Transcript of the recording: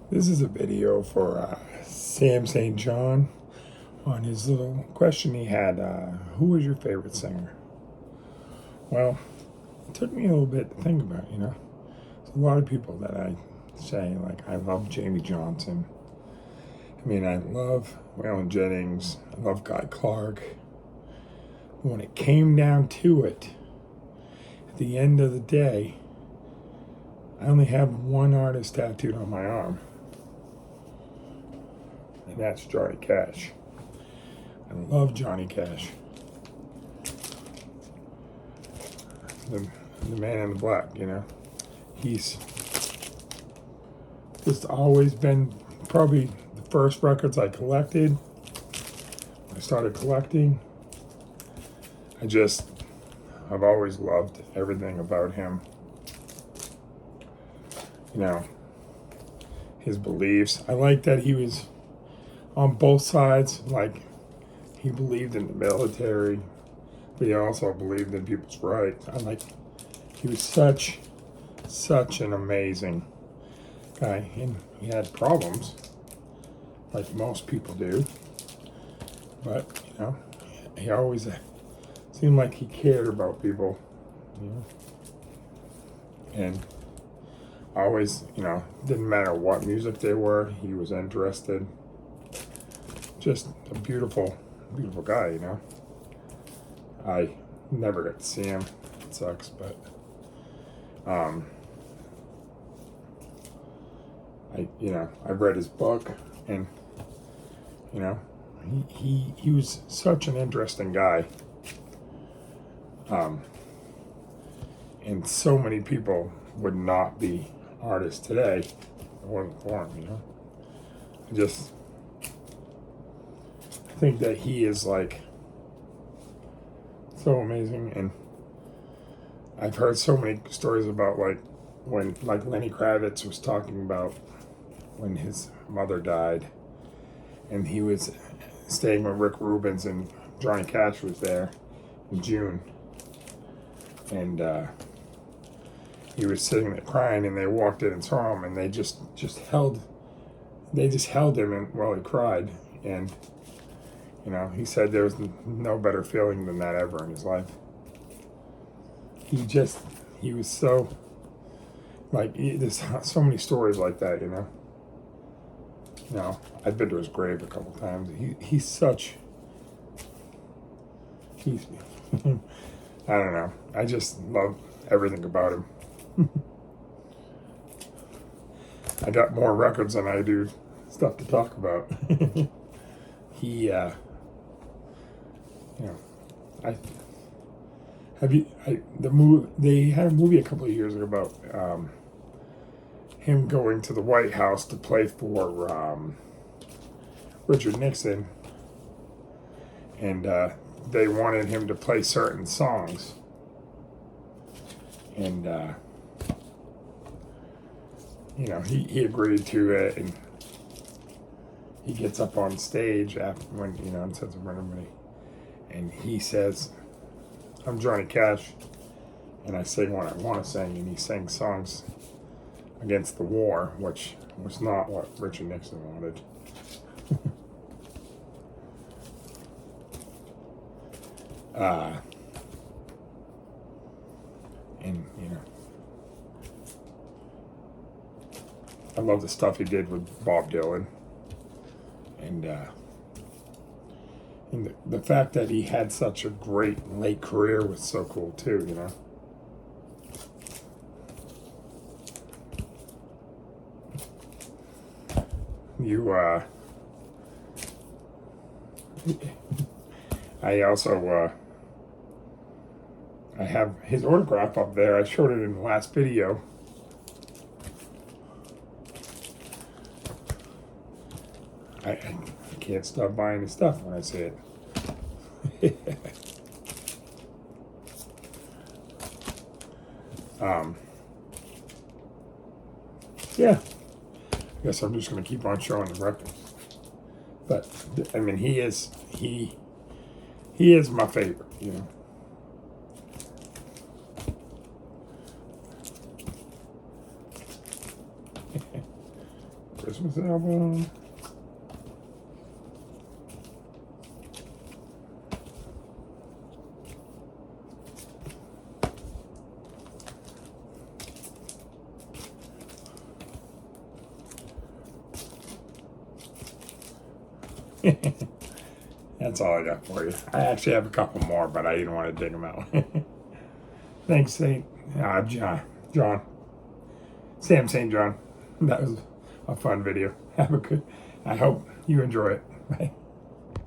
This is a video for Sam St. John on his little question he had. Who was your favorite singer? Well, it took me a little bit to think about, you know. There's a lot of people that I say, like, I love Jamie Johnson. I mean, I love Waylon Jennings. I love Guy Clark. But when it came down to it, at the end of the day, I only have one artist tattooed on my arm. And that's Johnny Cash. I love Johnny Cash. The man in the black, you know. He's just always been probably the first records I collected. When I started collecting, I've always loved everything about him. You know, his beliefs. I like that he was on both sides. Like, he believed in the military, but he also believed in people's rights. He was such an amazing guy. And he had problems, like most people do. But, you know, he always seemed like he cared about people, you know. And always, you know, didn't matter what music they were, he was interested. Just a beautiful guy, you know. I never got to see him. It sucks, but I've read his book, and you know, he was such an interesting guy. And so many people would not be artists today if it wasn't for him, you know. I think that he is like so amazing, and I've heard so many stories about like when like Lenny Kravitz was talking about when his mother died, and he was staying with Rick Rubin, and Johnny Cash was there in June, and he was sitting there crying, and they walked in and saw him, and they just held him and while he cried. And you know, he said there was no better feeling than that ever in his life. He was so, like, there's so many stories like that, you know. You know, I've been to his grave a couple times. He's I don't know. I just love everything about him. I got more records than I do stuff to talk about. He, you know, they had a movie a couple of years ago about him going to the White House to play for Richard Nixon, and they wanted him to play certain songs, and you know, he agreed to it, and he gets up on stage after, when, you know, and says in front of everybody, and he says, "I'm Johnny Cash, and I sing what I want to sing," and he sang songs against the war, which was not what Richard Nixon wanted. And you know, I love the stuff he did with Bob Dylan, and the fact that he had such a great late career was so cool too, you know. I also I have his autograph up there. I showed it in the last video. I can't stop buying his stuff when I see it. Yeah, I guess I'm just going to keep on showing the records. But I mean, he is my favorite, you know. Christmas album. That's all I got for you. I actually have a couple more, but I didn't want to dig them out. Thanks, John. Sam St. John. That was a fun video. Have a good. I hope you enjoy it. Bye.